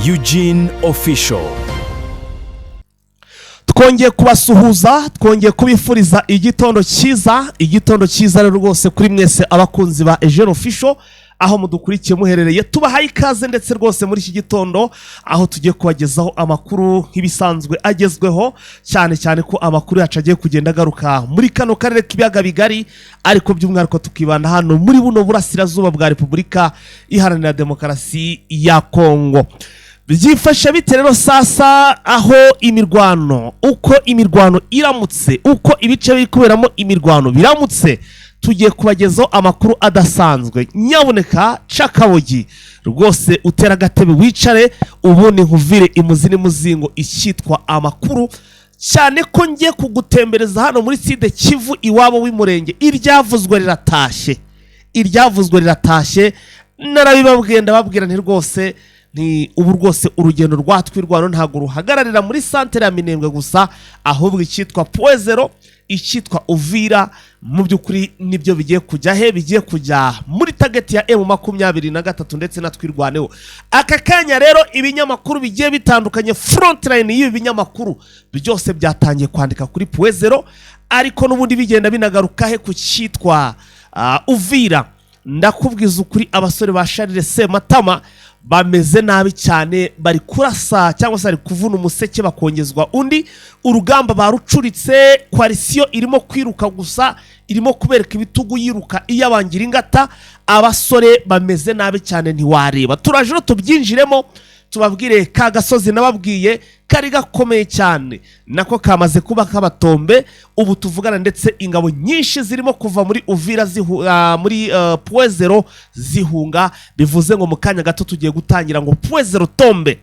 Eugene Official. Twongeye kubasuhuza, twongeye kubifuriza igitondo cyiza rero rwose kuri mwese abakunzi ba Eugene Official aho mudukurikiye muherereye, tubahaye ikaze ndetse rwose muri iki gitondo aho tugiye kubagezaho amakuru nk'ibisanzwe agezweho, cyane ko amakuru yacu agiye kugenda agaruka muri kano karere k'ibiyaga bigari, ariko by'umwihariko tukibanda hano muri buno burasirazuba bwa Repubulika Iharanira Demokarasi ya Kongo. Byifashe bite rero sasa aho uko imirwano iramutse, uko ibice biri kuberamo imirwano biramutse, tugiye kubagezaho amakuru adasanzwe. Nyaboneka cakabogi rwose utera agatebe wicare ubundi nkuvire imuzi n'umuzingo icyitwa amakuru, cyane ko ngiye kugutembereza hano muri Side Kivu iwabo w'Imurenge. Iryavuzwe riratashye narabibabwiye ndababwira nti rwose ni ubu rwose urugendo rwatwirwano ntago ruhagararira muri santere ya Minembwe gusa, ahubwo icyitwa Poezero, icyitwa Uvira, mu by'ukuri nibyo bigiye kujya bigiye kujya muri target ya M23 ndetse na twirwaneho. Aka kanya rero ibinyamakuru bigiye bitandukanye, frontline y'ibi binyamakuru byose byatangiye kwandika kuri Poezero, ariko n'ubundi bigenda binagaruka ku cyitwa Uvira. Ndakubwiza ukuri abasore ba Charles Sematama bameze nabi cyane, bari kurasa cyangwa se bari kuvuna umuseke bakongezwa undi. Urugamba barucuritse, coalition irimo kwiruka gusa, irimo kubereka ibitugu yiruka iyabangira ingata. Abasore bameze nabi cyane ntiwareba. Turaje no tubyinjiremo tubabwire ka gasozi nababwiye kari gakomeye cyane nako kamaze kuba kabatombe. Ubu tuvugana ndetse ingabo nyinshi zirimo kuva muri Uvira muri Poezero zihunga, bivuze ngo mu kanya gato tugiye gutangira ngo Poezero tombe.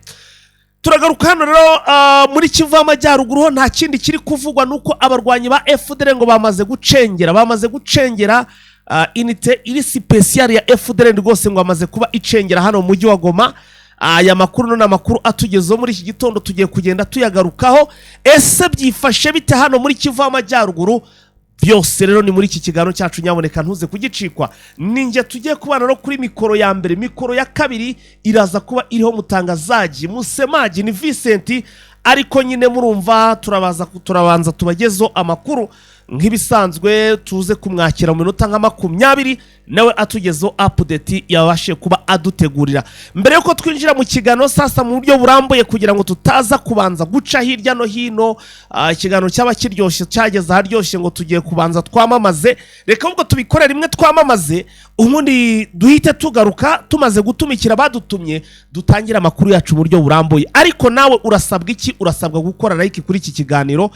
Turagaruka hano rero muri Kivu y'Amajyaruguru, nta kindi kiri kuvugwa nuko abarwanyi ba FDL ngo bamaze gucengera unité iri special ya FDL rwose ngo bamaze kuba icengera hano mu mujyi wa Goma. Aya makuru none amakuru atugezeho muri iki gitondo tugiye kugenda tuyagarukaho. Ese byifashe bite hano muri Kivu y'Amajyaruguru? Byose rero ni muri iki kiganiro cyacu, nyaboneka ntuze kugicikwa. Ninjye tugiye kubana no kuri mikoro ya mbere. Mikoro ya kabiri iraza kuba iriho mutangazaji Musemaji ni Vincent, ariko nyine murumva turabanza tubagezo amakuru nk'ibisanzwe, tuze kumwakira mu minota nka 20 nawe atugezo update yabashe kuba adutegurira. Mbere yuko twinjira mu kiganiro sasa mu buryo burambuye, kugira ngo tutaza kubanza guca hirya no hino, ikiganiro cyaba kiryoshye cyageza haryoshye ngo tugiye kubanza twamamaze. Reka ubwo tubikorera rimwe twamamaze, ubundi duhite tugaruka tumaze gutumikira badutumye, dutangira amakuru yacu mu buryo burambuye. Ariko nawe urasabwa iki? Urasabwa gukora like kuri iki kiganiro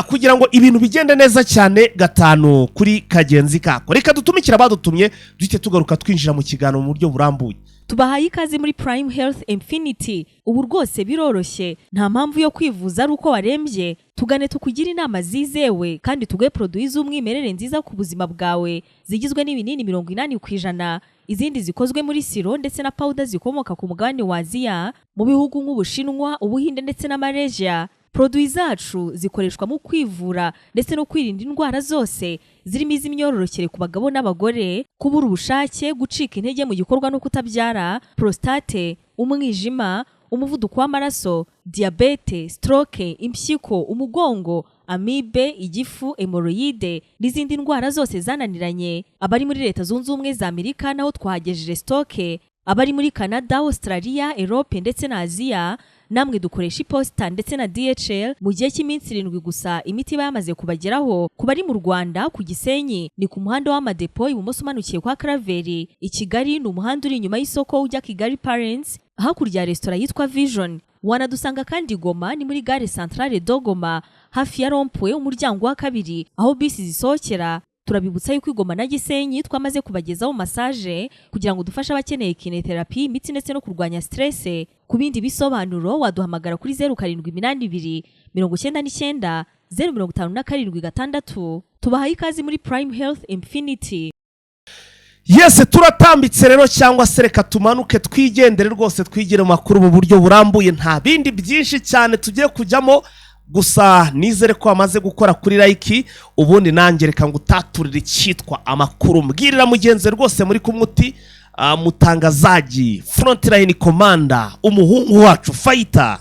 kugira ngo ibintu bigende neza cyane gatanu kuri kagenzi kako. Reka dutumikira badutumye, duhite tugaruka twinjira mu kiganiro mu buryo burambuye. Tubahaye ikaze muri Prime Health Infinity. Ubu rwose biroroshye, nta mpamvu yo kwivuza ari uko warembye. Tugane tukugira inama zizewe kandi tuguhe produits z'umwimerere nziza ku buzima bwawe, zigizwe n'ibinini 80%, izindi zikozwe muri siro ndetse na powder zikomoka ku mugabane wa Aziya, mu bihugu nk'Ubushinwa, Ubuhinde ndetse na Malaysia. Produits zacu zikoreshwa mu kwivura ndetse no kwirinda indwara zose, zirimo iz'imyororokere ku bagabo n'abagore, kubura ubushake, gucika intege mu gikorwa no kutabyara, prostate, umwijima, umuvuduko w'amaraso, diabete, stroke, impyiko, umugongo, amibe, igifu, hemorrhoide n'izindi ndwara zose zananiranye. Abari muri Leta Zunze Ubumwe za Amerika naho twahagejeje stoke, abari muri Canada, Australia, Europe ndetse na Aziya namwe dukoresha iposita ndetse na DHL. Mu gihe cy'iminsi 7 gusa imiti bayamaze kubageraho. Ku bari mu Rwanda, ku Gisenyi ni ku muhanda w'Amadepo ibumoso umanukiye kwa Kraveri. I Kigali ni umuhanda uri inyuma y'isoko ujya Kigali Parents, hakurya ya restaurant yitwa Vision. Wanadusanga kandi Goma ni muri gare centrale do Goma, hafi ya Rompwe umuryango wa kabiri aho bisi zisohokera. Turabibutsa yuko Goma na Gisenyi twamaze kubagezaho massage kugira ngo dufashe abakeneye kinetherapy, imiti ndetse no kurwanya stress. Ku bindi bisobanuro waduhamagara kuri 0782 99 057 Tubahaye ikaze muri Prime Health Infinity. Yes, turatambitse rero cyangwa se reka tumanuke twigendere rwose twigire makuru mu buryo burambuye. Nta bindi byinshi cyane tugiye kujyamo, gusa nizere ko amaze gukora kuri like. Ubundi nanjye reka ngutaturire cyitwa amakuru. Mbwirira mugenzi rwose muri kumuti mutangazaji frontline commander umuhungu wacu fighter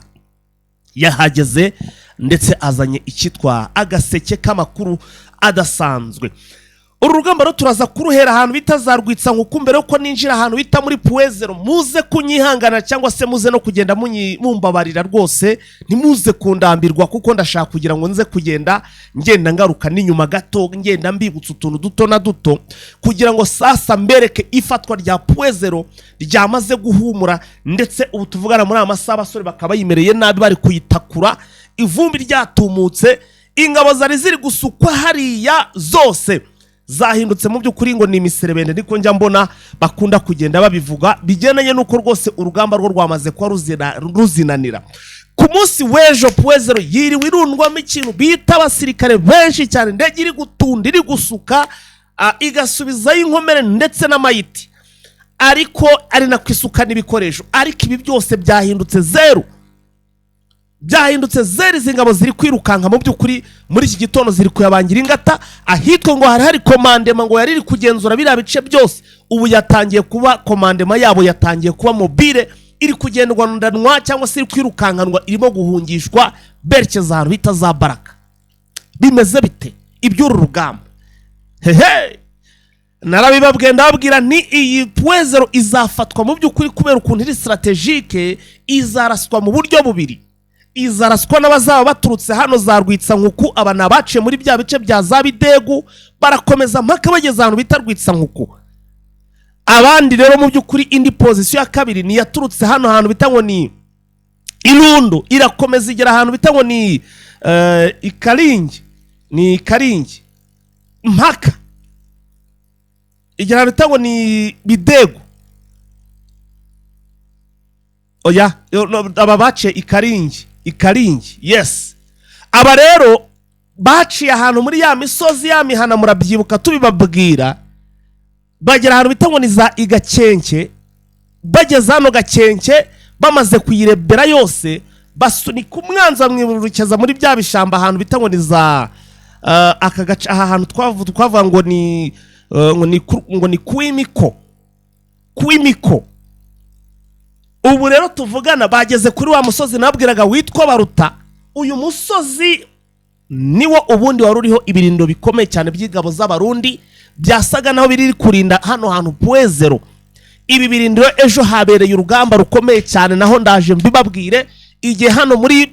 yahageze ndetse azanye icyitwa agaseke k'amakuru adasanzwe. Uru rugamba rero turaza kuruhera ahantu bita za Rwitsankuku. Mbere yuko ninjira ahantu bita muri Puezero, muze kunyihangana cyangwa se muze no kugenda mumbabarira rwose, ntimuze kundambirwa kuko ndashaka kugira ngo nze kugenda ngenda ngaruka n'inyuma gato, ngenda mbibutsa utuntu duto na duto kugira ngo sasa mbereke ifatwa rya Puezero ryamaze guhumura, ndetse ubu tuvugana muri amasaha abasore bakaba yimereye nabi bari kuyitakura, ivumbi ryatumutse, ingabo zari ziri gusukwa hariya zose zahindutse mu by'ukuri ngo ni imiserebende. Niko njya mbona bakunda kugenda babivuga, bigendanye nuko rwose urugamba rwo rwamaze kwa ruzinanira. Ku munsi w'ejo Puezero yiriwe irundwamo ikintu bita abasirikare benshi cyane, ndege iri gutunda iri gusuka igasubizayo inkomere ndetse n'amayiti, ariko ari na kwisuka n'ibikoresho, ariko ibi byose byahindutse zeru. Byahindutse zeri, zingabo ziri kwirukanka mu by'ukuri muri iki gitondo ziri kuyabangira ingata ahitwa ngo hari komandema ngo yari iri kugenzura biriya bice byose. Ubu yatangiye kuba komandema yabo, yatangiye kuba mobile, iri kugendwanwa cyangwa se iri kwirukankanwa, irimo guhungishwa berekeza ahantu bita za Baraka. Bimeze bite iby'uru rugamba? Hehe, narabibabwiye ndababwira ni iyi Puezero izafatwa mu by'ukuri kubera ukuntu iri strategique, izaraswa mu buryo bubiri. Izaraswa n'abazaba baturutse hano za Rwitsankuku, aba nabaciye muri bya bice bya za Bidegu barakomeza mpaka bageze ahantu bita Rwitsankuku. Abandi rero mu by'ukuri indi position ya kabiri ni yaturutse hano ahantu bita ngo ni Irundo, irakomeza igera ahantu bita ngo ni Karingi mpaka igera ahantu bita ngo ni Bidegu. Oya, aba baciye Ikaringi, yes. Aba rero baciye ahantu muri ya misozi ya mihana, murabyibuka tubibabwira, bagera ahantu bita ngo ni za Igakenke. Bageze hano Gakenke bamaze kuyirebera yose, basunika umwanzi bamwibukeza muri bya bishamba ahantu bita ngo ni za aka gace, aha hantu twavuga ngo ni Kwimiko. Ubu rero tuvugana bageze kuri wa musozi nabwiraga witwa Baruta. Uyu musozi niwo ubundi wari uriho ibirindo bikomeye cyane by'ingabo z'abarundi, byasaga naho biri kurinda hano hantu Puezero. Ibi birindiro ejo habereye urugamba rukomeye cyane, naho ndaje mbibabwire igihe hano muri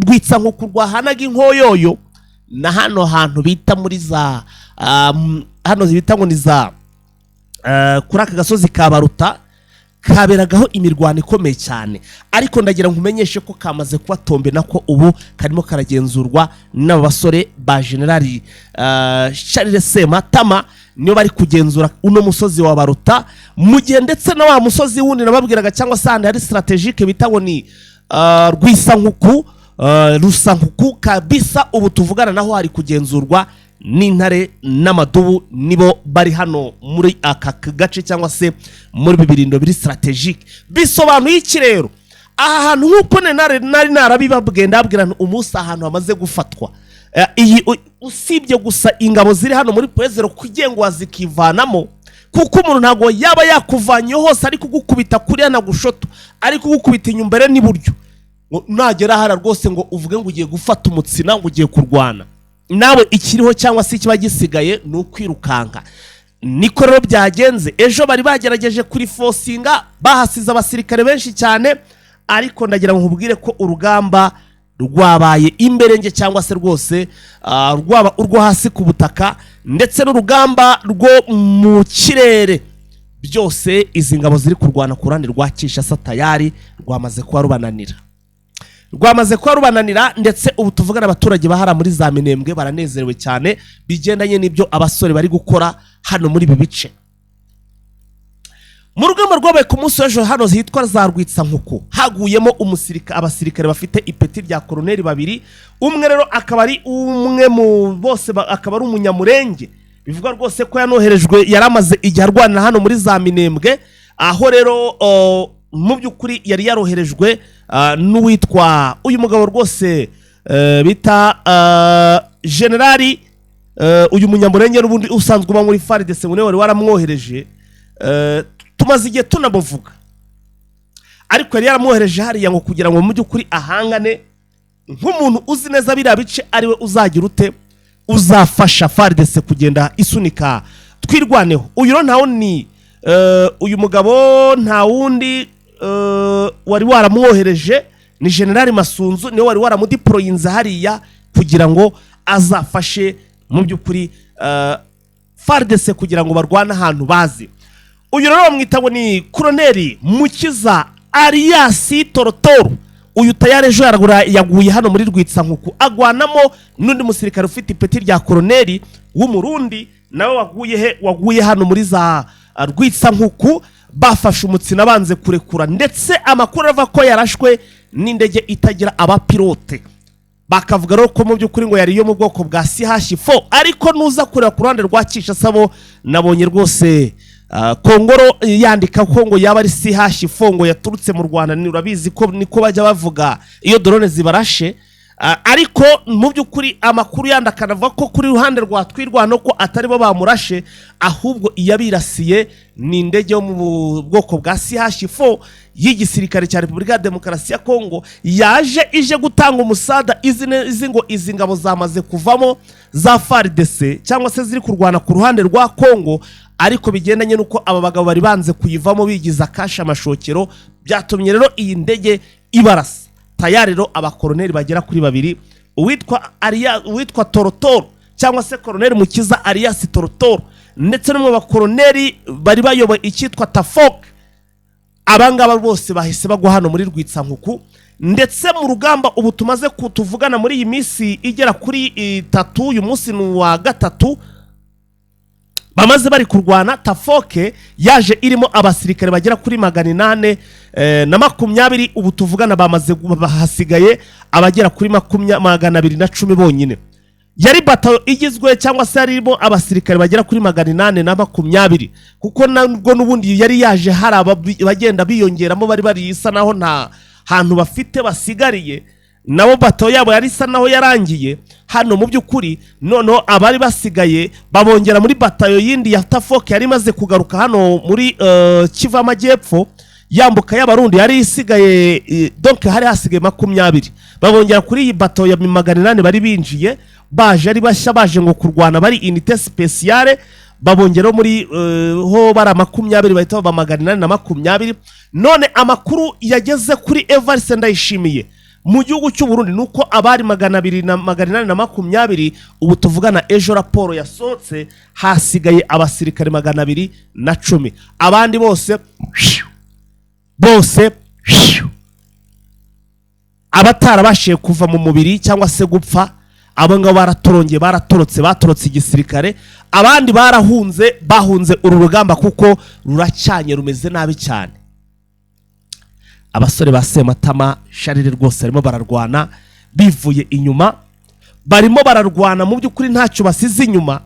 Rwitsankuku rwahanaga inkoyoyo, na hano hantu bita muri za hano bita ngo ni za kuri aka gasozi ka Baruta kaberagaho imirwano ikomeye cyane. Ariko ndagira nkumenyeshe ko kamaze kuba tombe, nako ubu karimo karagenzurwa n'abasore ba Generali Charles Sematama, niyo bari kugenzura uno musozi wa Baruta, mu gihe ndetse na wa musozi wundi nababwiraga cyangwa se hari strategique bita ngo ni Rusankuku kabisa. Ubu tuvugana naho hari kugenzurwa n'intare n'amadubu, nibo bari hano muri aka gace cyangwa se muri bibirindo biri strategique. Bisobanuye iki rero? Aha hantu nk'uko nari narabibabwiye ndabwira umunsi ahantu hamaze gufatwa, iyi usibye gusa ingabo ziri hano muri Puezero kugengo wazikivanamo, kuko umuntu ntago yaba yakuvanye hose ari kugukubita kuri yana gushoto, ari kugukubita inyumbere n'iburyo, nagera hara rwose ngo uvuge ngo ugiye gufata umutsina ngo ugiye kurwana. Nawe ikiriho cyangwa se kiba gisigaye ni ukwirukanka. Niko rero byagenze. Ejo bari bagerageje kuri forcinga, bahasize abasirikare benshi cyane, ariko ndagira ngo nkubwire ko urugamba rwabaye imberenge cyangwa se rwose rwaba urwo hasi ku butaka ndetse n'urugamba rwo mu kirere, byose izi ngabo ziri kurwana ku ruhande rwa Kinshasa tayari rwamaze kuba rubananira. Ndetse ubu tuvugana abaturage bahara muri za Minembwe baranezerewe cyane, bigendanye n'ibyo abasore bari gukora hano muri ibi bice. Mu rugamba rwabaye ku munsi w'ejo hano hitwa za Rwitsankuku, haguyemo abasirikare bafite ipeti rya koloneli babiri. Umwe rero akaba ari umwe mu bose, akaba ari umunyamurenge, bivuga rwose ko yanoherejwe, yaramaze igihe arwanira hano muri za Minembwe. Aho rero mu by'ukuri yari yaroherejwe n'uwitwa uyu mugabo rwose bita generali uyu munyamurenge n'ubundi usanzwe uba muri FARDC, niwe wari waramwohereje. tumaze igihe tunamuvuga, ariko yari yaramwohereje hariya ngo kugira ngo mu by'ukuri ahangane nk'umuntu uzi neza biriya bice ariwe uzagira ute, uzafasha FARDC kugenda isunika twirwaneho. Uyu rero ntawo ni uyu mugabo nta wundi wari waramwohereje ni General Masunzu, niwe wari waramudiployinze hariya kugira ngo azafashe mu by'ukuri FARDC kugira ngo barwane ahantu bazi. Uyu rero bamwita ngo ni Colonel Mukiza Alias Torotoro. Uyu tayari ejo yaguye hano muri Rwitsankuku agwanamo n'undi musirikare ufite ipeti rya Colonel w'umurundi, nawe waguye hano muri za Rwitsankuku, bafashe umutsina banze kurekura, ndetse amakuru ava ko yarashwe n'indege itagira abapilote. Bakavuga rero ko mu by'ukuri ngo yari yo mu bwoko bwa CH4, ariko nuza kureba ku ruhande rwa Kishasabo nabonye rwose Kongoro yandika ko ngo yaba ari CH4 ngo yaturutse mu Rwanda. Ni urabizi ko niko bajya bavuga iyo drone zibarashe, ariko mu by'ukuri amakuru yandakanavuga ko kuri ruhande rwa twirwano ko atari bo bamurashe, ahubwo iyabirasiye ni indege yo mu bwoko bwa CH4 y'igisirikare cya Repubulika ya Demokarasi ya Kongo ije gutanga umusada. Izi ngo izi ngabo zamaze kuvamo za FARDC cyangwa se ziri kurwana ku ruhande rwa Kongo, ariko bigendanye nuko aba bagabo bari banze kuyivamo bigiza kasha amashokero, byatumye rero iyi ndege ibarasa. Tayari rero abakoloneli bagera kuri babiri, uwitwa Torotoro cyangwa se Colonel Mukiza Alias Torotoro, ndetse no mu bakoloneli bari bayoboye icyitwa Tafok, abangaba bose bahise bagwa hano muri Rwitsankuku. Ndetse mu rugamba ubu tumaze kutuvugana muri iyi minsi igera kuri 3, uyu munsi ni wa gatatu bamaze bari kurwana. Tafoke yaje irimo abasirikare bagera kuri 820, ubu tuvugana bamaze bahasigaye abagera kuri 210 bonyine. Yari batayo igizwe cyangwa se yarimo abasirikare bagera kuri 820, kuko nabwo nubundi yari yaje hari bagenda biyongeramo bari isa naho nta hantu bafite basigariye, nabo batayo yabo yari isa naho yarangiye. Hano mu by'ukuri noneho abari basigaye babongera muri batayo yindi ya Tafoke yari maze kugaruka hano muri Kivu Amajyepfo, yambuka y'abarundi yari isigaye, donc hari hasigaye 20, babongera kuri iyi batayo ya 800 bari binjiye, baje ari bashya, baje ngo kurwana, bari unité spéciale, babongera muri ho bara 20 bahita baba 820. None amakuru yageze kuri Evariste Ndayishimiye mu gihugu cy'u Burundi nuko abari 220 ubu tuvugana ejo raporo yasohotse hasigaye abasirikare 210, abandi bose abatarabashiye kuva mu mubiri cyangwa se gupfa, abo ngabo batorotse igisirikare, abandi bahunze uru rugamba kuko ruracyanye rumeze nabi cyane. Abasore ba Sematama Sharire rwose barimo bararwana bivuye inyuma, barimo bararwana mu by'ukuri ntacyo basize inyuma,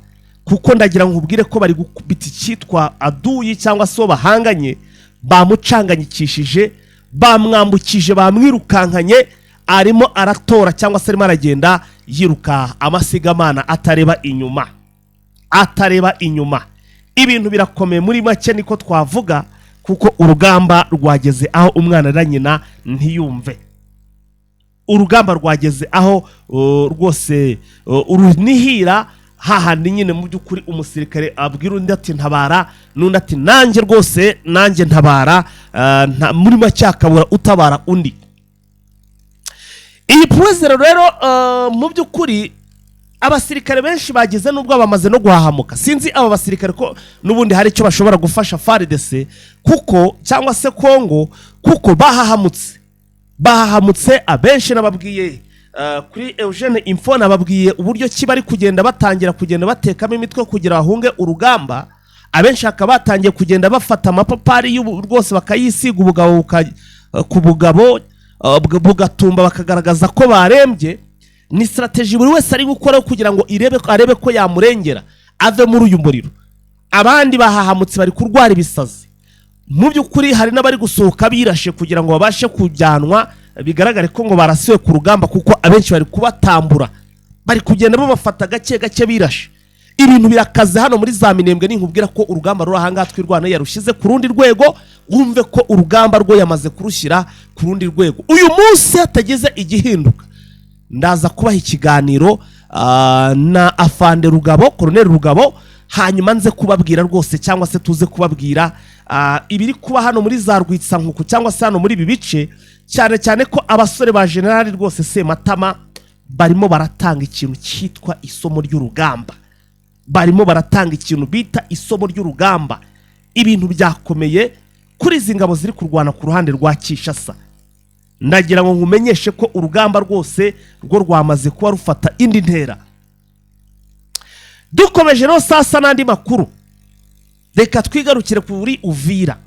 kuko ndagira ngo ubwire ko bari gukubita icyitwa aduyi cyangwa se bahanganye, bamucanganyikishije, bamwambukije, bamwirukankanye, arimo aratora cyangwa se arimo aragenda yiruka amasigamana atareba inyuma. Ibintu birakomeye muri make niko twavuga, kuko urugamba rwageze aho umwana na nyina ntiyumve. Urugamba rwageze aho rwose urunihira, hahandi nyine mu by'ukuri umusirikare abwira undi ati ntabara, n'undi ati nanjye rwose nanjye ntabara, muri make akabura utabara undi. Iyi puwezero rero mu by'ukuri abasirikare benshi bageze nubwo bamaze no guhahamuka. Sinzi aba basirikare ko nubundi hari icyo bashobora gufasha FARDC kuko cyangwa se Kongo, kuko bahahamutse abenshi nababwiye kuri Eugene Info, nababwiye uburyo kibari kugenda batangira kugenda batekamo imitwe kugira bahunge urugamba. Abenshi akaba batangiye kugenda bafata amapapari rwose bakayisiga ubugabo ku bugabo bugatumba, bakagaragaza ko barembye. Ni strategy buri wese ari gukora kugira ngo arebe ko yamurengera ave muri uyu muriro. Abandi bahahamutse bari kurwara ibisazi. Mu by'ukuri hari n'abari gusohoka birashe kugira ngo babashe kujyanwa, bigaragare ko ngo barasiwe ku rugamba, kuko abenshi bari kubatambura, bari kugenda babafata gake birashe. ibintu birakaze hano muri za Minembwe. Ninkubwira ko urugamba ruri ahangaha twirwana yarushize ku rundi rwego, wumve ko urugamba rwo yamaze kurushyira ku rundi rwego. Uyu munsi hatagize igihinduka, ndaza kubaha ikiganiro na Afande Rugabo, Colonel Rugabo, hanyuma nze kubabwira rwose cyangwa se tuze kubabwira ibiri kuba hano muri za Rwitsankuku cyangwa se hano muri ibi bice, cyane cyane ko abasore ba General rwose Sematama barimo baratanga ikintu cyitwa isomo ry'urugamba, barimo baratanga ikintu bita isomo ry'urugamba. Ibintu byakomeye kuri izi ngabo ziri kurwana ku ruhande rwa Kinshasa. Ndagira ngo nkumenyeshe ko urugamba rwose rwo rwamaze kuba rufata indi ntera. Dukomeje no sasa n'andi makuru, reka twigarukire kuri Uvira.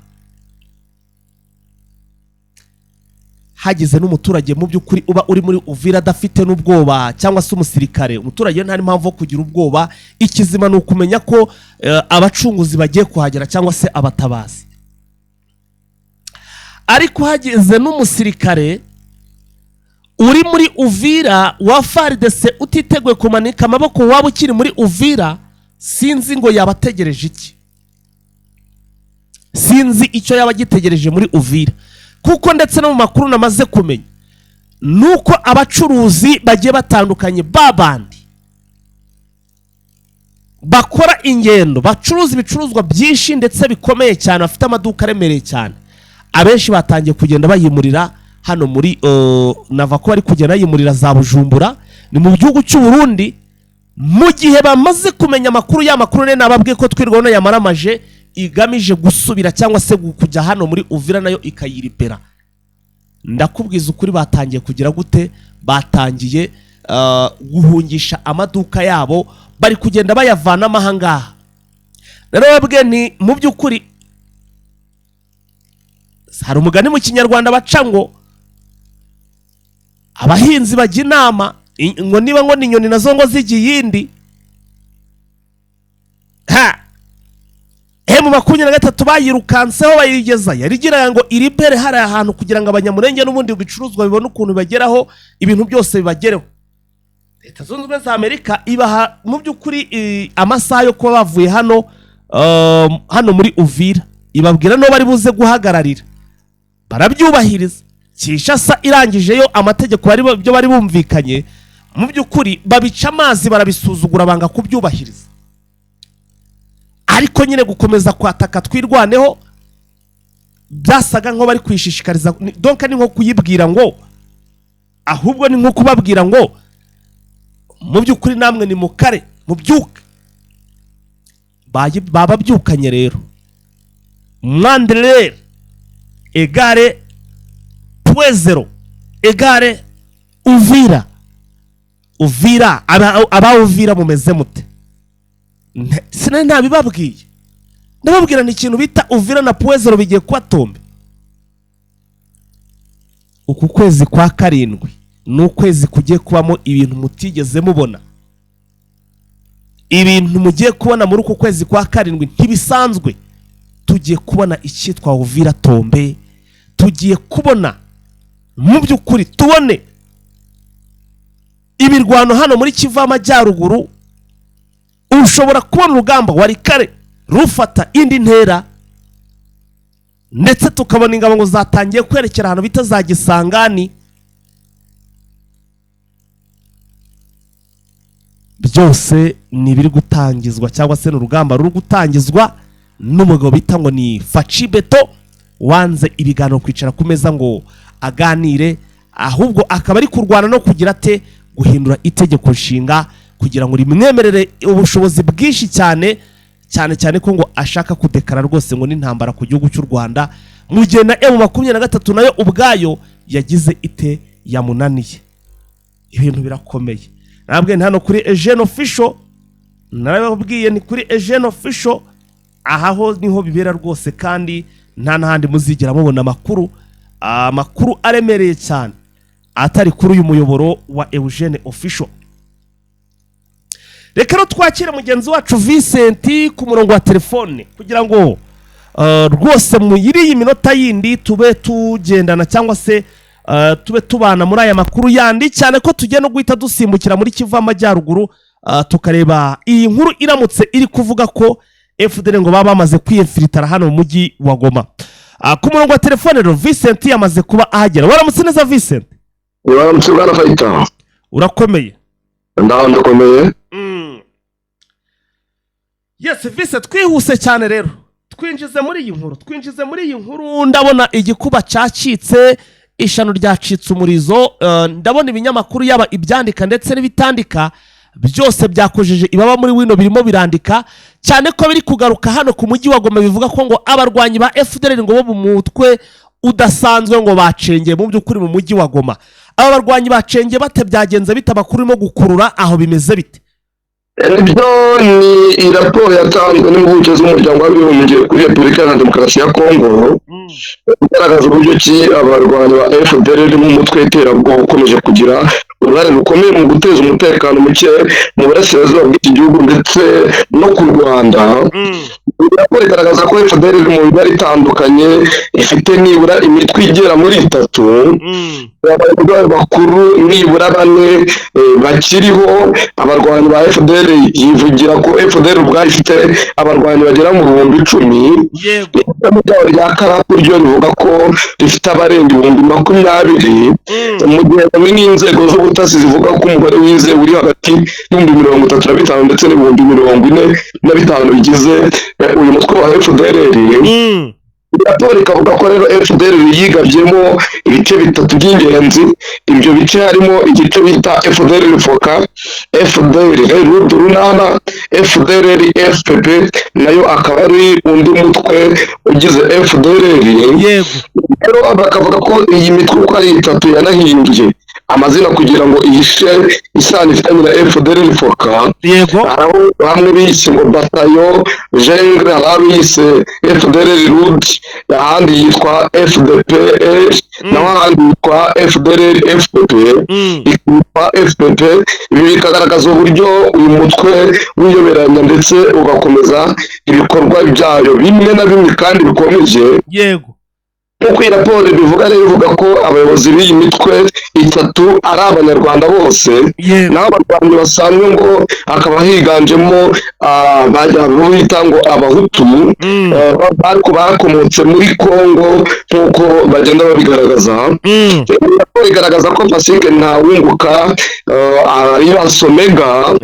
Hagize n'umuturage mu by'ukuri uba uri muri Uvira adafite n'ubwoba, cyangwa se umusirikare. Umuturage nta impamvu kugira ubwoba, ikizima ni ukumenya ko abacunguzi bagiye kuhagera cyangwa se abatabazi. Ariko hagize n'umusirikare uri muri Uvira wa FARDC utiteguye kumanika amaboko, waba ukiri muri Uvira, sinzi ngo yabategereje iki, sinzi icyo yaba gitegereje muri Uvira. Kuko ndetse no mu makuru namaze kumenya nuko abacuruzi bagiye batandukanye babandi bakora ingendo, bacuruza ibicuruzwa byinshi ndetse bikomeye cyane, bafite amaduka aremereye cyane, abenshi batangiye kugenda bayimurira hano muri nava ko bari kugenda yimurira za Bujumbura, ni mu gihugu cy'u Burundi. Mu gihe bamaze kumenya amakuru, ya makuru ne nababwiye ko twirwana yamaramaje igamije gusubira cyangwa se kujya hano muri Uvira nayo ikayiripera. Ndakubwiza ukuri, batangiye kugira gute, batangiye guhungisha amaduka yabo, bari kugenda bayavana ahangaha. Rero babwiye ni mu by'ukuri hari umugani mu Kinyarwanda baca ngo abahinzi bajya inama ngo niba ngo ni inyoni nazo ngo zigiye indi. Mu 23 bayirukanseho bayigeza, yarigiraga ngo iribere hari ahantu kugira ngo abanyamurenge n'ubundi bicuruzwa bibone ukuntu bageraho, ibintu byose bibagereho. Leta Zunze Ubumwe za Amerika ibaha mu by'ukuri amasaha yo kuba bavuye hano muri Uvira, ibabwira no bari buze guhagararira, barabyubahiriza. Kinshasa irangijeyo amategeko byo bari bumvikanye, mu by'ukuri babica amazi, barabisuzugura, banga kubyubahiriza. Ariko nyine gukomeza kwataka twirwaneho byasaga nko bari kwishishikariza, donc ni nko kuyibwira ngo, ahubwo ni nko kubabwira ngo mu by'ukuri namwe ni mukare mubyuka. Baba byukanye rero. Mandrere egare Puezero egare Uvira. Uvira, aba Uvira mumeze mute? Sina ntabibabwiye, ndababwira ni ikintu bita Uvira na Puezero bigiye kwatombe. Uku kwezi kwa karindwi n'ukwezi kugiye kubamo ibintu mutigeze mubona. Ibintu mugiye kubona muri uku kwezi kwa karindwi ntibisanzwe. Tugiye kubona icyitwa Uvira tombe, tugiye kubona mu by'ukuri tubone imirwano hano muri Kivu Amajyaruguru. Ushobora kubona urugamba wari kare rufata indi ntera, ndetse tukabona ingabo ngo zatangiye kwerekera ahantu bita za Gisangani. Byose ni biri gutangizwa cyangwa se n'urugamba ruri gutangizwa n'umugabo bita ngo ni Facibeto, wanze ibiganiro kwicara ku meza ngo aganire, ahubwo akaba ari kurwana no kugira ate guhindura itegeko nshinga kugira ngo rimwemerere ubushobozi bwinshi cyane cyane ko ngo ashaka kudekara rwose ngo n'intambara ku gihugu cy'u Rwanda, mu gihe na M23 nayo ubwayo yagize ite yamunaniye. Ibintu birakomeye. Nabwiye hano kuri Eugene Official, narababwiye ni kuri Eugene Official, aho niho bibera rwose, kandi nta nahandi muzigera mubona amakuru aremereye cyane atari kuri uyu muyoboro wa Eugene Official. Reka no twakira mugenzi wacu Vincent ku murongo wa telefone kugira ngo rwose mu yiri minota yindi tube tugendana cyangwa se tube tubana muri aya makuru yandi, cyane ko tugiye no guhita dusimbukira muri Kivu Amajyaruguru tukareba iyi nkuru iramutse iri kuvuga ko FDL ngo baba bamaze kwiyemfiritara hano mu mujyi wa Goma. Ku murongo wa telefone rero Vincent yamaze kuba ahagera. Waramutse neza Vincent? Waramutse bwana Faita. Urakomeye? Ndakomeye. Yes Vincent, twihuse cyane rero. Twinjize muri iyi nkuru ndabona igikuba cyacitse, ishano ryacitse umurizo, ndabona ibinyamakuru yaba ibyandika ndetse n'ibitandika byose byakojeje ibaba muri wino birimo birandika cyane ko biri kugaruka hano ku mujyi wa Goma, bivuga ko ngo abarwanyi ba FDL ngo bo mu mutwe udasanzwe ngo bacengeye mu by'ukuri mu mujyi wa Goma. Aba barwanyi bacengeye bate, byagenze bitabakurimo gukurura aho bimeze bite? Ibyo ni raporo yatanzwe n'impuguke z'umuryango w'abibumbye kuri Repubulika ya Demokarasi ya Kongo, igaragaza uburyo ki abarwanyi ba FDL mu mutwe w'iterabwoba ukomeje kugira uruhare rukomeye mu guteza umutekano muke mu burasirazuba bw'iki gihugu ndetse no ku Rwanda. Raporo igaragaza ko FDL mu mibare itandukanye ifite nibura imitwe igera muri 3, abarwanyi bakuru nibura 4 bakiriho. Abarwanyi ba FDL yivugira ko FDL ubwayo ifite abarwanyi bagera mu 10,000. Yego. Itangazo rya Karapu ryo rivuga ko rifite abarenga 20,000, mu gihe n'inzego z'ubutasi zivuga ko umubare wizewe uri hagati y'35,000 ndetse n'45,000 bigize uyu mutwe wa FDL. Raporo ikavuga ko rero FDL yigabyemo ibice 3 by'ingenzi. Ibyo bice harimo igice bita FDL Foka, FDL Runana, FDL FPP, nayo akaba ari undi mutwe ugize FDL. Yego. Rero bakavuga ko iyi mitwe uko ari 3 yanahinduye amazina kugira ngo ihishe isano ifitanye na FDL Foka. Yego. Bamwe bise ngo Batayo Jengre, abise FDL Rud, ahandi yitwa FDPR, naho ahandi yitwa FDL FPP, ikitwa FPP. Ibi bikagaragaza uburyo uyu mutwe wiyoberanya ndetse ugakomeza ibikorwa byayo bimwe na bimwe kandi bikomeje. Yego. Nk'uko iyi raporo bivuga rero, ivuga ko abayobozi b'iyi mitwe 3 ari abanyarwanda bose, naho abarwanyi basanzwe ngo akaba higanjemo bita ngo abahutu, ariko bakomotse muri Kongo nk'uko bagenda babigaragaza. Raporo igaragaza ko Pacifique Ntawunguka Alias Omega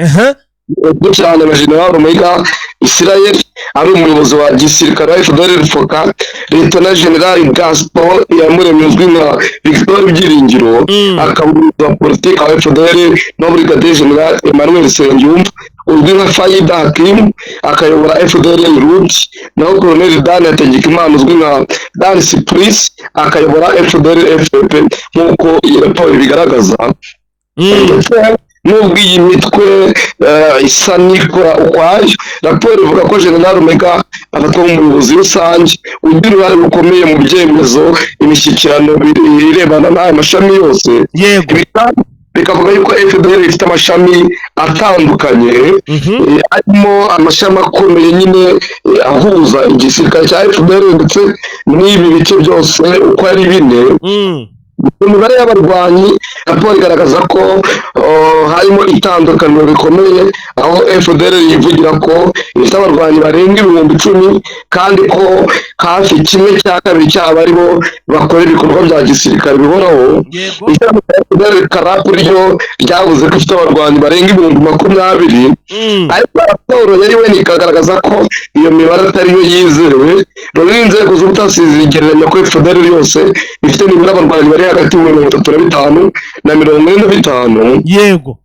cyane na General Omega Israel ari umuyobozi wa gisirikare wa FDL Foka, Lieutenant General Gaspard Iyamuremye uzwi nka Victor Byiringiro akaba umuyobozi politiki wa FDL, no Brigadier General Emmanuel Nsengiyumva uzwi nka Faida Hakim akayobora FDL Rud, naho Colonel Dan Hategekimana uzwi nka Dan Cyprus akayobora FDL FPP nk'uko iyi raporo bigaragaza. Nubwo iyi mitwe isa n'ikora ukwayo, raporo ivuga ko General Omega afatwa nk'umuyobozi rusange ugira uruhare rukomeye mu byemezo imishyikirano irebana n'aya mashami yose. Yego. Bikavuga yuko FDL ifite amashami atandukanye, arimo amashami akomeye nyine ahuza igisirikare cya FDL ndetse n'ibi bice byose uko ari 4. Imibare y'abarwanyi, raporo igaragaza ko harimo itandukaniro rikomeye, aho FDL yivugira ko ifite abarwanyi barenga 10,000 kandi ko hafi 1/2 cyabo aribo bakora ibikorwa bya gisirikare bihoraho. FDL Karapu ryo ryavuze ko ifite abarwanyi barenga 20,000, ariko raporo yari we ikagaragaza ko iyo mibare atari yo yizewe. Inzego z'ubutasi zigereranya ko FDL yose ifite nibura abarwanyi bari hagati y'35 na 45. Yego.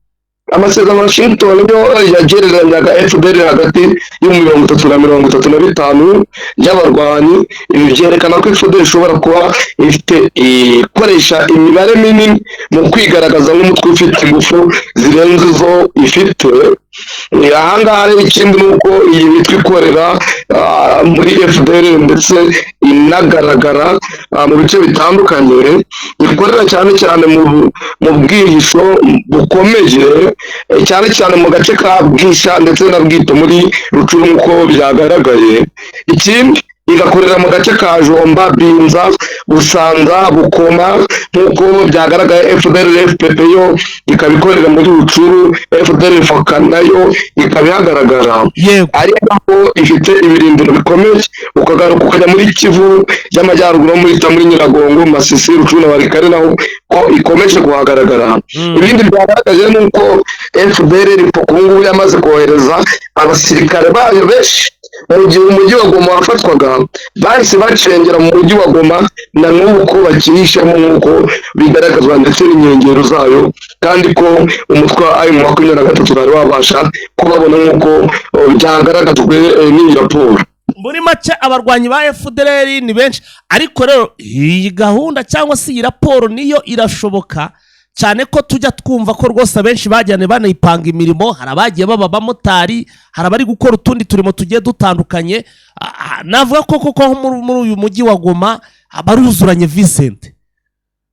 Amasezerano Washington yo yagereranyaga FDL hagati y'30 na 35 y'abarwanyi. Ibi byerekana ko FDL ishobora kuba ifite ikoresha imibare minini mu kwigaragaza nk'umutwe ufite ingufu zirenze zo ifite. Ahangaha rero ikindi nuko iyi mitwe ikorera muri FDL ndetse inagaragara mu bice bitandukanye, ikorera cyane mu bwihisho bukomeye, cyane mu gace ka Bwisha ndetse na Bwito muri Rucuru nk'uko byagaragaye. Ikindi igakorera mu gace ka Jomba, Binza, Busanza, Bukoma nk'uko byagaragaye. FDLR FPP yo ikabikorera muri Rucuru, FDLR FOCA nayo ikaba ihagaragara. Ariko ifite ibirindiro bikomeye, ukagaruka ukajya muri Kivu y'Amajyaruguru, muri Nyiragongo, Masisi, Rucuru na Walikale naho ko ikomeje kuhagaragara. Ibindi byagaragaje nuko FDLR ubu yamaze kohereza abasirikare bayo benshi mu gihe umujyi wa Goma wafatwaga, bahise bacengera mu mujyi wa Goma na n'ubu ko bakirishamo nk'uko bigaragazwa ndetse n'inkengero zayo, kandi ko umutwe wa M23 bari babasha kubabona nk'uko byagaragajwe n'iyi raporo. Muri make abarwanyi ba FDLR ni benshi, ariko rero iyi gahunda cyangwa se iyi raporo niyo irashoboka cyane ko tujya twumva ko rwose abenshi bajyane banayipanga imirimo. Hari abagiye baba abamotari, hari abari gukora utundi turimo tugiye dutandukanye. Navuga ko muri uyu mujyi wa Goma baruzuranye Vincent.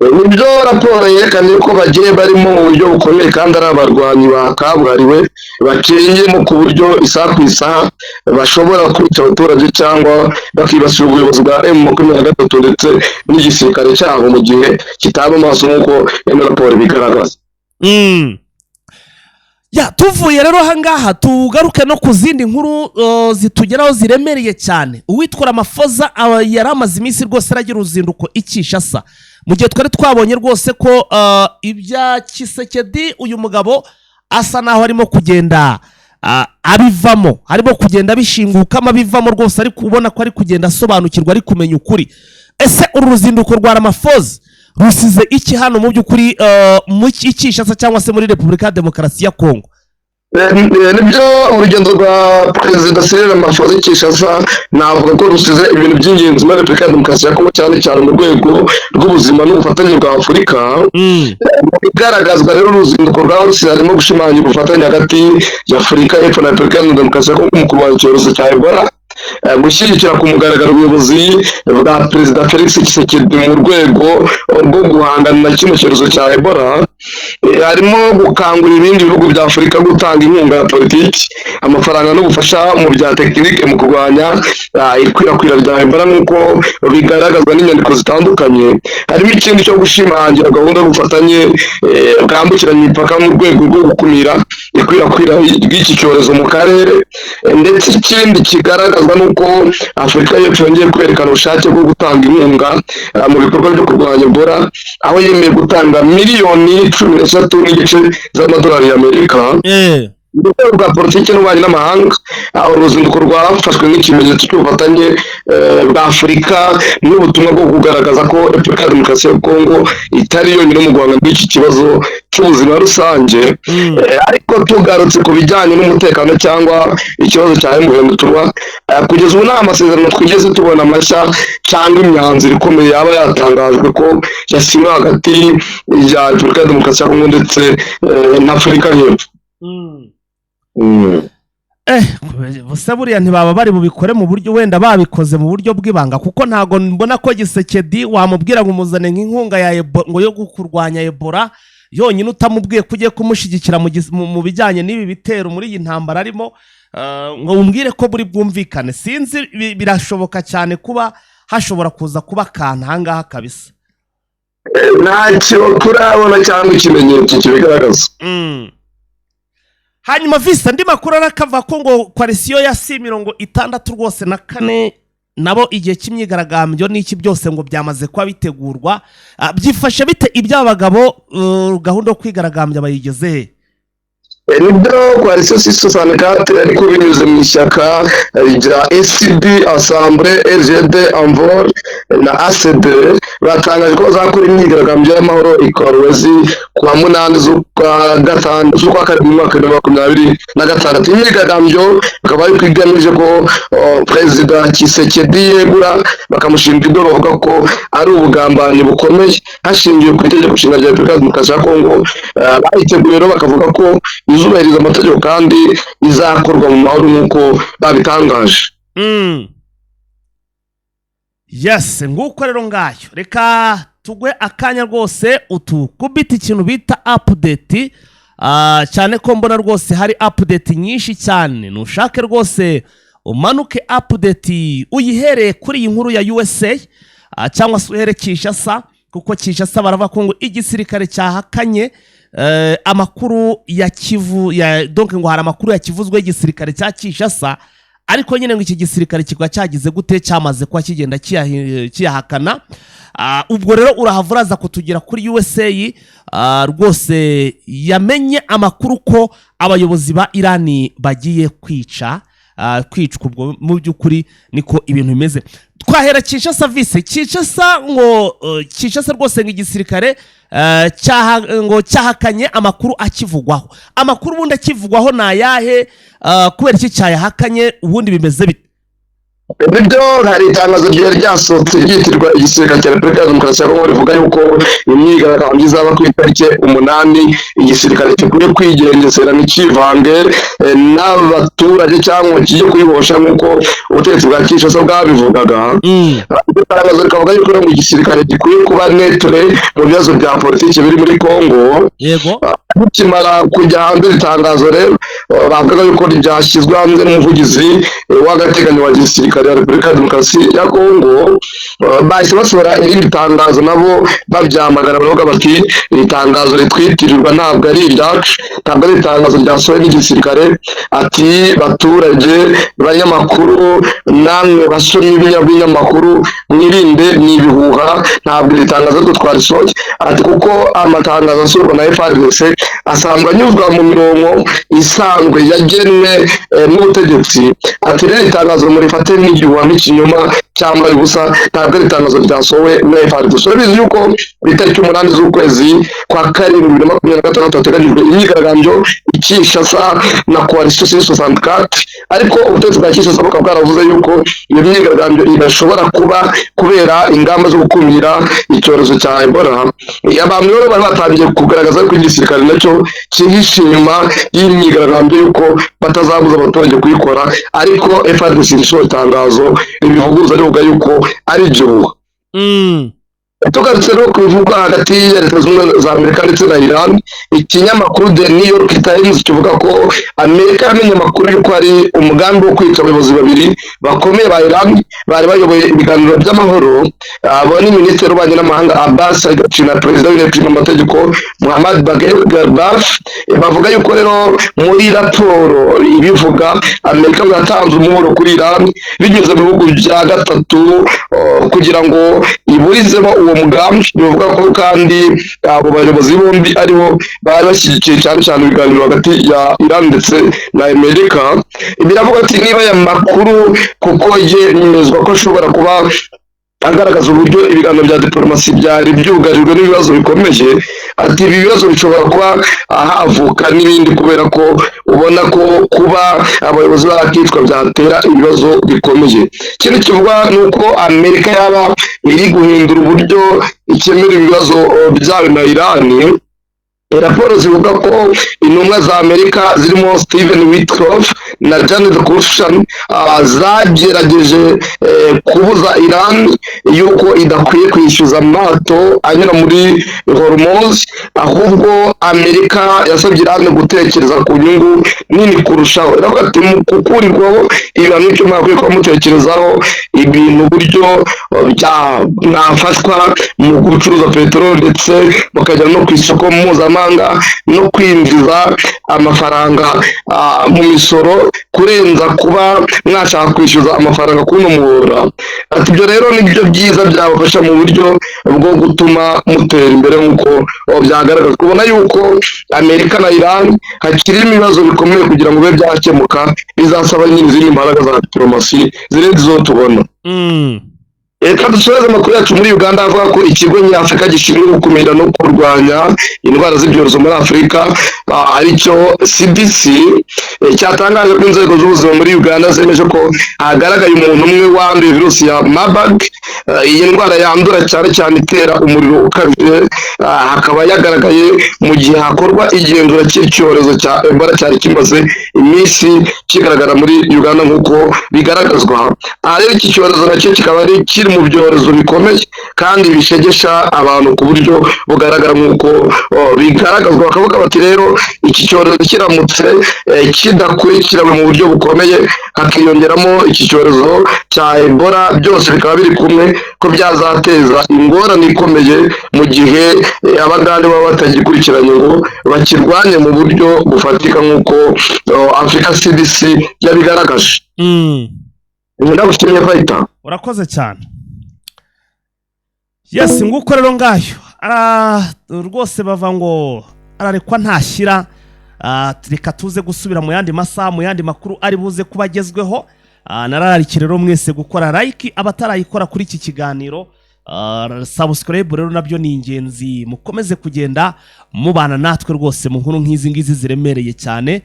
Nibyo raporo yerekanye ko bagiye barimo mu buryo bukomeye kandi ari abarwanyi bakabuhariwe bakiyemo ku buryo isaha ku isaha bashobora kwica abaturage cyangwa bakibasira ubuyobozi bwa M23 ndetse n'igisirikare cyabo mu gihe kitaba amaso nk'uko ino raporo bigaragaza. Tuvuye rero ahangaha tugaruke no ku zindi nkuru zitugeraho ziremereye cyane. Uwitwa Ramaphosa yari amaze iminsi rwose aragira uruzinduko i Kinshasa, mu gihe twari twabonye rwose ko ibya Tshisekedi uyu mugabo asa naho arimo kugenda abivamo, harimo kugenda bishingukamo abivamo rwose, ariko ubona ko ari kugenda asobanukirwa, ari kumenya ukuri. Ese uru ruzinduko rwa Ramaphosa rusize iki hano mu by'ukuri mu Kinshasa cyangwa se muri Repubulika ya Demokarasi ya Kongo? Nibyo urugendo rwa Perezida Cyril Ramaphosa Kinshasa navuga ko rusize ibintu by'ingenzi muri Repubulika ya Demokarasi ya Kongo, cyane cyane mu rwego rw'ubuzima n'ubufatanye bwa Afurika. Bigaragazwa rero uruzinduko rwa rusize harimo gushimangira ubufatanye hagati ya Afurika y'Epfo na Repubulika ya Demokarasi ya Kongo mu kurwanya icyorezo cya Ebola, gushyigikira ku mugaragaro ubuyobozi bwa Perezida Felix Tshisekedi mu rwego rwo guhangana na kino cyorezo cya Ebola. Harimo gukangurira ibindi bihugu bya Afurika gutanga inkunga ya politiki, amafaranga n'ubufasha mu bya tekinike mu kurwanya ikwirakwira rya Ebola nk'uko bigaragazwa n'inyandiko zitandukanye. Harimo ikindi cyo gushimangira gahunda y'ubufatanye bwambukiranya imipaka mu rwego rwo gukumira ikwirakwira ry'iki cyorezo mu karere, ndetse ikindi kigaragazwa nuko Afurika y'Epfo yongeye kwerekana ubushake bwo gutanga inkunga mu bikorwa byo kurwanya Ebola, aho yemeye gutanga miliyoni 13.5 z'amadolari y'Amerika mu rwego rwa politiki n'ububanyi n'amahanga. Uruzinduko rwafashwe nk'ikimenyetso cy'ubufatanye bwa Afurika n'ubutumwa bwo kugaragaza ko Repubulika ya Demokarasi ya Kongo itari yonyine mu guhangana n'iki kibazo cy'ubuzima rusange. Ariko tugarutse ku bijyanye n'umutekano cyangwa ikibazo cya M23, kugeza ubu nta masezerano twigeze tubona mashya cyangwa imyanzuro ikomeye yaba yatangajwe ko yasinywe hagati ya Repubulika ya Demokarasi ya Kongo ndetse na Afurika y'Epfo. Busa buriya ntibaba bari bubikore mu buryo, wenda babikoze mu buryo bw'ibanga, kuko ntago mbona ko Tshisekedi wamubwira ngo umuzane nk'inkunga ya ngo yo kurwanya Ebola yonyine utamubwiye ko ugiye kumushyigikira mu bijyanye n'ibi bitero muri iyi ntambara arimo, ngo umbwire ko buri bwumvikane. Sinzi, birashoboka cyane kuba hashobora kuza kuba akantu ahangaha kabisa. Ntacyo turabona cyangwa ikimenyetso kibigaragaza. Hanyuma Visa, andi makuru arakava ko ngo koalisiyo ya C64 rwose na 4 nabo igihe cy'imyigaragambyo n'iki byose ngo byamaze kuba bitegurwa. Byifashe bite iby'abagabo gahunda yo kwigaragambya bayigeze? Nibyo koalisiyo C64 ariko binyuze mu ishyaka rya SCD Assemblée RGD Envol na ACD batangaje ko bazakora imyigaragambyo y'amahoro ikorwezi ku wa 8 z'ukwa 2026. Imyigaragambyo bakaba ari kwigamije ko Perezida Tshisekedi yegura bakamushinja ibyo bavuga ko ari ubugambanyi bukomeye hashingiwe ku itegeko nshinga rya Repubulika ya Demokarasi ya Kongo. Bayiteguye rero bakavuga ko izubahiriza amategeko kandi izakorwa mu mahoro nk'uko babitangaje. Yes, nguko rero ngayo. Reka tugwe akanya rwose utukubita ikintu bita update, cyane ko mbona rwose hari update nyinshi cyane. Nushake rwose umanuke update uyihereye kuri iyi nkuru ya USA cyangwa se uhere Kinshasa, kuko Kinshasa baravuga ko ngo igisirikare cyahakanye amakuru ya Kivu ya donc ngo hari amakuru ya kivuzwe igisirikare cya Kinshasa, ariko nyine ngo iki gisirikare kigwa cyagize gute cyamaze kwa kigenda kiyahakana. Ubwo rero urahavuraza kutugira kuri USA rwose yamenye amakuru ko abayobozi ba Irani bagiye kwicwa ubwo mu by'ukuri niko ibintu bimeze. Twahera Kinshasa vise Kinshasa ngo Kinshasa rwose ngo igisirikare cyahakanye amakuru akivugwaho. Amakuru ubundi akivugwaho na yahe kubera iki cyayahakanye ubundi bimeze bite? Ibyo hari itangazo ryasohotse ryitirwa igisirikare cya Repubulika ya Demokarasi ya Kongo rivuga yuko imyigaragambyo izaba ku itariki 8 igisirikare kikwiye kwigengesera n'ikivange n'abaturage cyangwa kigiye kuyibosha nk'uko ubutegetsi bwa Kinshasa bwabivugaga. Itangazo rikavuga yuko mu igisirikare gikwiye kuba netre mu bibazo bya politiki biri muri Kongo. Yego. Kimara kujya hanze itangazo rero bavuga yuko ryashyizwe hanze n'umuvugizi w'agateganyo wa gisirikare ya Repubulika ya Demokarasi ya Kongo, bahise basohora irindi tangazo nabo babyamagana bavuga bati iri tangazo ritwitirirwa ntabwo ari iryacu, ntabwo ari itangazo ryasohowe n'igisirikare. Ati baturage banyamakuru namwe basomyi b'ibinyamakuru mwirinde n'ibihuha, ntabwo iri tangazo twarisohoye. Ati kuko amatangazo asohorwa na FARDC asanzwe anyuzwa mu mirongo isanzwe yagenwe n'ubutegetsi. Ati rero itangazo murifate n'igihuha n'ikinyoma cyangwa ubusa, ntabwo ari itangazo ryasohowe na FARDC. Bizi yuko itariki 8 z'ukwezi kwa 7 2026 hateganyijwe imyigaragambyo Kinshasa na Coalition 64, ariko ubutegetsi bwa Kinshasa bukaba bwaravuze yuko iyo myigaragambyo idashobora kuba kubera ingamba zo gukumira icyorezo cya Ebola. Abantu rero bari batangiye kugaragaza ko igisirikare nacyo cyihishe inyuma y'imyigaragambyo yuko batazabuza abaturage kuyikora, ariko FARDC ishoye itangazo ribivuguruza rivuga yuko ari igihuha. Tugarutse rero kuvuga hagati ya Leta Zunze Ubumwe za Amerika ndetse na Iran, ikinyamakuru The New York Times kivuga ko Amerika yamenye amakuru yuko hari umugambi wo kwica abayobozi babiri bakomeye ba Iran bari bayoboye ibiganiro by'amahoro. Abo ni Minisitiri w'Ububanyi n'Amahanga Abbas Araghchi na Perezida w'Inteko Amategeko Mohammad Bagher Ghalibaf. Bavuga yuko rero muri raporo ibivuga Amerika yatanze umuhoro kuri Iran binyuze mu bihugu bya gatatu kugira ngo iburizemo uwo mugambi. Bivuga ko kandi abo bayobozi bombi aribo bari bashyigikiye cyane ibiganiro hagati ya Iran ndetse na Amerika. Biravuga ati niba aya makuru kuko yemezwa ko ashobora kuba agaragaza uburyo ibiganiro bya diplomasi byari byugarijwe n'ibibazo bikomeye. Ati ibi bibazo bishobora kuba havuka n'ibindi kubera ko ubona ko kuba abayobozi barakitwa byatera ibibazo bikomeye. Ikintu kivuga nuko Amerika yaba iri guhindura uburyo ikemura ibibazo byayo na Iran. Raporo zivuga ko intumwa za Amerika zirimo Stephen Witkoff na Janet Kushner zagerageje kubuza Iran yuko idakwiye kwishyuza amato anyura muri Hormuz, ahubwo Amerika yasabye Iran gutekereza ku nyungu nini kurushaho. Iravuga ati mu kukurirwaho ibintu cyo mwakwiye ko mutekerezaho ibintu buryo byafashwa mu gucuruza peteroli ndetse bakajya no ku isoko mpuzamahanga no kwinjiza amafaranga mu misoro kurenza kuba mwashaka kwishyuza amafaranga kuno muhora. Ati ibyo rero nibyo byiza byabafasha mu buryo bwo gutuma mutera imbere nk'uko byagaragaza. Kubona yuko Amerika na Iran hakirimo ibibazo bikomeye kugira ngo bibe byakemuka, bizasaba nyine izindi mbaraga za diplomasi zirenze izo tubona. Reka dusoze amakuru yacu muri Uganda avuga ko ikigo nyafurika gishinzwe gukumira no kurwanya indwara z'ibyorezo muri Afurika aricyo CDC cyatangaje ko inzego z'ubuzima muri Uganda zemeje ko hagaragaye umuntu umwe wanduye virusi ya Marburg. Iyi ndwara yandura cyane itera umuriro ukabije, hakaba yagaragaye mu gihe hakorwa igenzura cy'icyorezo cya Ebola cyari kimaze iminsi kigaragara muri Uganda nk'uko bigaragazwa. Rero iki cyorezo nacyo kikaba ari kiri mu byorezo bikomeye kandi bishegesha abantu ku buryo bugaragara nk'uko bigaragazwa. Bakavuga bati rero iki cyorezo kiramutse kidakurikiranywe mu buryo bukomeye, hakiyongeramo iki cyorezo cya Ebola, byose bikaba biri kumwe ko byazateza ingorane ikomeye mu gihe abagande baba batagikurikiranye ngo bakirwanye mu buryo bufatika nk'uko Africa CDC yabigaragaje. Ndagushimye Fighter. Urakoze cyane. Yes, nguko rero ngayo rwose bava ngo ararekwa ntashyira. Reka tuze gusubira mu yandi masaha, mu yandi makuru ari buze kubagezweho. Nararikire rero mwese gukora like abatarayikora kuri iki kiganiro. Subscribe rero nabyo ni ingenzi, mukomeze kugenda mubana natwe rwose mu nkuru nk'izi ngizi ziremereye cyane.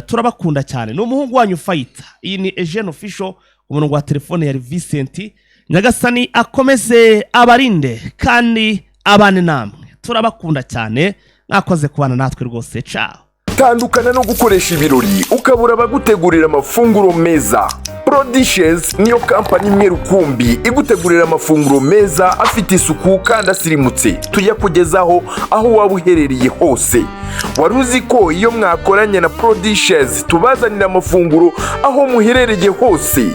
Turabakunda cyane. N'umuhungu wanyu Fighter. Iyi ni Eugene Official, umuntu wa telefone ya Vincent. Nyagasani akomeze abarinde kandi abane namwe. Turabakunda cyane, mwakoze kubana natwe rwose. Ciao. Tandukana no gukoresha ibirori ukabura abagutegurira amafunguro meza. Prodishes niyo kampani imwe rukumbi igutegurira amafunguro meza afite isuku kandi asirimutse, tuyakugezaho aho waba uherereye hose. Wari uzi ko iyo mwakoranye na Prodishes tubazanira amafunguro aho muherereye hose?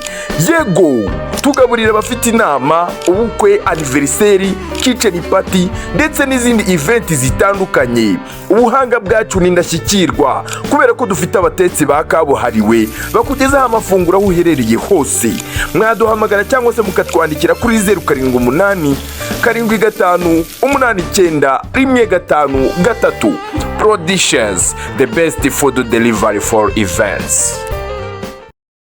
Yego, tugaburira abafite inama, ubukwe, anniversary, kitchen party ndetse n'izindi event zitandukanye. Ubuhanga bwacu ni ndashyikirwa kubera ko dufite abatetsi bakabuhariwe bakugezaho amafunguro aho uherereye hose. Mwaduhamagara cyangwa se mukatwandikira kuri 078 75 89 153. Prodishes, the best food delivery for events.